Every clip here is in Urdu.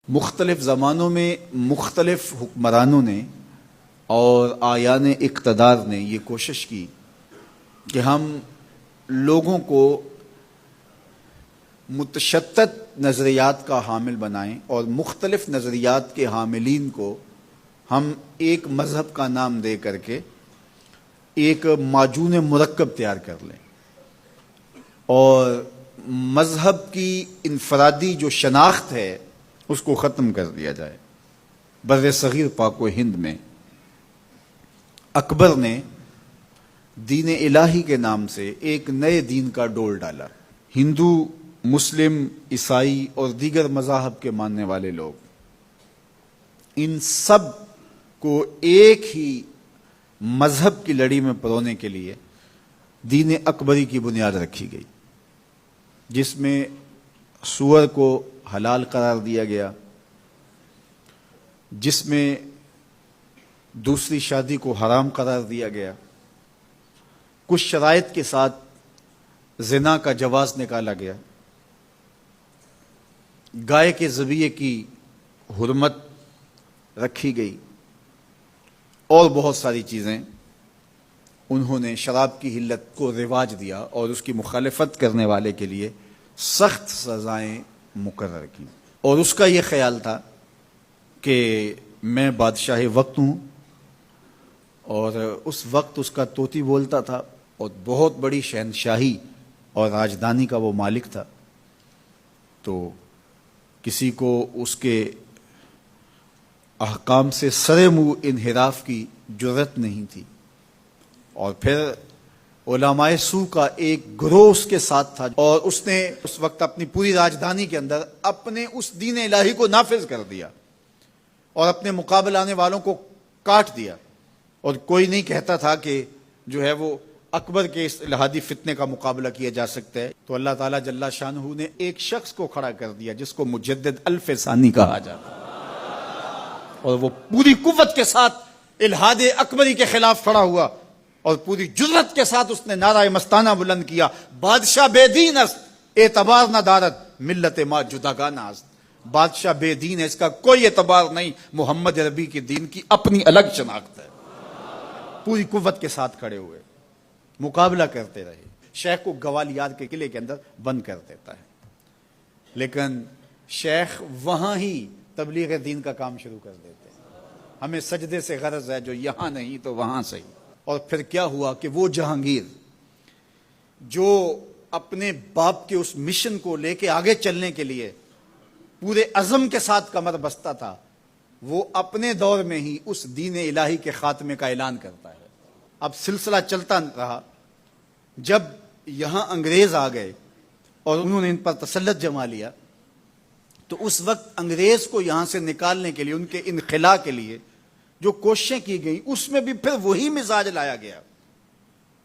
مختلف زمانوں میں مختلف حکمرانوں نے اور آیان اقتدار نے یہ کوشش کی کہ ہم لوگوں کو متشدد نظریات کا حامل بنائیں اور مختلف نظریات کے حاملین کو ہم ایک مذہب کا نام دے کر کے ایک معجون مرکب تیار کر لیں اور مذہب کی انفرادی جو شناخت ہے اس کو ختم کر دیا جائے۔ بر صغیر پاک و ہند میں اکبر نے دین الہی کے نام سے ایک نئے دین کا ڈول ڈالا۔ ہندو، مسلم، عیسائی اور دیگر مذاہب کے ماننے والے لوگ، ان سب کو ایک ہی مذہب کی لڑی میں پرونے کے لیے دین اکبری کی بنیاد رکھی گئی، جس میں سور کو حلال قرار دیا گیا، جس میں دوسری شادی کو حرام قرار دیا گیا، کچھ شرائط کے ساتھ زنا کا جواز نکالا گیا، گائے کے ذبیحے کی حرمت رکھی گئی اور بہت ساری چیزیں انہوں نے شراب کی حلت کو رواج دیا اور اس کی مخالفت کرنے والے کے لیے سخت سزائیں مقرر کی۔ اور اس کا یہ خیال تھا کہ میں بادشاہ وقت ہوں، اور اس وقت اس کا طوطی بولتا تھا اور بہت بڑی شہنشاہی اور راجدھانی کا وہ مالک تھا، تو کسی کو اس کے احکام سے سرے منہ انحراف کی جرأت نہیں تھی۔ اور پھر علماء سو کا ایک گروہ اس کے ساتھ تھا، اور اس نے اس وقت اپنی پوری راجدھانی کے اندر اپنے اس دین الہی کو نافذ کر دیا اور اپنے مقابل آنے والوں کو کاٹ دیا، اور کوئی نہیں کہتا تھا کہ جو ہے وہ اکبر کے اس الہادی فتنے کا مقابلہ کیا جا سکتا ہے۔ تو اللہ تعالیٰ جل شانہ نے ایک شخص کو کھڑا کر دیا جس کو مجدد الف ثانی کہا جاتا، اور وہ پوری قوت کے ساتھ الہاد اکبری کے خلاف کھڑا ہوا اور پوری جرأت کے ساتھ اس نے نعرہ مستانہ بلند کیا، بادشاہ بے دین است اعتبار نہ دارت ملت ما جداگانہ است۔ بادشاہ بے دین ہے، اس کا کوئی اعتبار نہیں، محمد عربی کے دین کی اپنی الگ شناخت ہے۔ پوری قوت کے ساتھ کھڑے ہوئے، مقابلہ کرتے رہے۔ شیخ کو گوالیار کے قلعے کے اندر بند کر دیتا ہے، لیکن شیخ وہاں ہی تبلیغ دین کا کام شروع کر دیتے ہیں۔ ہمیں سجدے سے غرض ہے، جو یہاں نہیں تو وہاں سے ہی۔ اور پھر کیا ہوا کہ وہ جہانگیر جو اپنے باپ کے اس مشن کو لے کے آگے چلنے کے لیے پورے عزم کے ساتھ کمر بستہ تھا، وہ اپنے دور میں ہی اس دین الہی کے خاتمے کا اعلان کرتا ہے۔ اب سلسلہ چلتا رہا، جب یہاں انگریز آ گئے اور انہوں نے ان پر تسلط جما لیا، تو اس وقت انگریز کو یہاں سے نکالنے کے لیے، ان کے انخلا کے لیے جو کوششیں کی گئیں، اس میں بھی پھر وہی مزاج لایا گیا،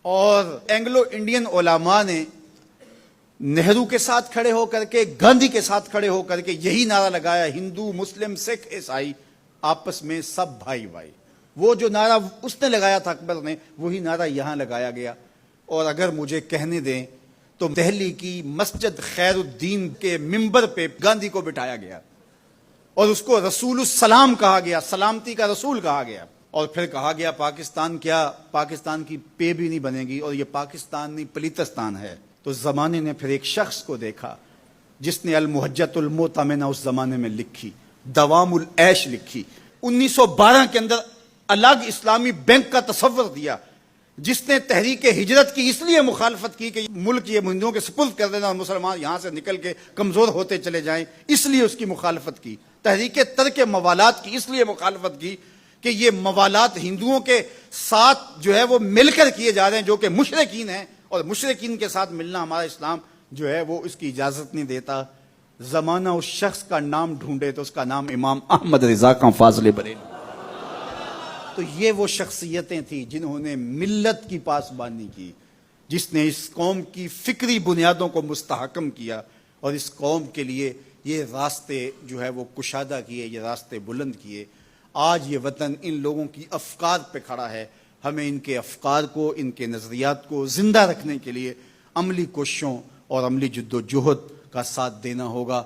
اور اینگلو انڈین علماء نے نہرو کے ساتھ کھڑے ہو کر کے، گاندھی کے ساتھ کھڑے ہو کر کے یہی نعرہ لگایا، ہندو، مسلم، سکھ، عیسائی آپس میں سب بھائی بھائی۔ وہ جو نعرہ اس نے لگایا تھا اکبر نے، وہی نعرہ یہاں لگایا گیا۔ اور اگر مجھے کہنے دیں تو دہلی کی مسجد خیر الدین کے ممبر پہ گاندھی کو بٹھایا گیا اور اس کو رسول السلام کہا گیا، سلامتی کا رسول کہا گیا، اور پھر کہا گیا پاکستان کیا، پاکستان کی پے بھی نہیں بنے گی، اور یہ پاکستان نہیں پلیتستان ہے۔ تو زمانے نے پھر ایک شخص کو دیکھا جس نے المحجت المؤتمنہ اس زمانے میں لکھی، دوام العیش لکھی، 1912 کے اندر الگ اسلامی بینک کا تصور دیا، جس نے تحریک ہجرت کی اس لیے مخالفت کی کہ ملک یہ ہندوؤں کے سپرد کر دینا اور مسلمان یہاں سے نکل کے کمزور ہوتے چلے جائیں، اس لیے اس کی مخالفت کی۔ تحریک ترک موالات کی اس لیے مخالفت کی کہ یہ موالات ہندوؤں کے ساتھ جو ہے وہ مل کر کیے جا رہے ہیں، جو کہ مشرکین ہیں، اور مشرکین کے ساتھ ملنا ہمارا اسلام جو ہے وہ اس کی اجازت نہیں دیتا۔ زمانہ اس شخص کا نام ڈھونڈے تو اس کا نام امام احمد رضا خان فاضل بریلوی۔ تو یہ وہ شخصیتیں تھیں جنہوں نے ملت کی پاسبانی کی، جس نے اس قوم کی فکری بنیادوں کو مستحکم کیا اور اس قوم کے لیے یہ راستے جو ہے وہ کشادہ کیے، یہ راستے بلند کیے۔ آج یہ وطن ان لوگوں کی افکار پہ کھڑا ہے، ہمیں ان کے افکار کو، ان کے نظریات کو زندہ رکھنے کے لیے عملی کوششوں اور عملی جد و جہد کا ساتھ دینا ہوگا۔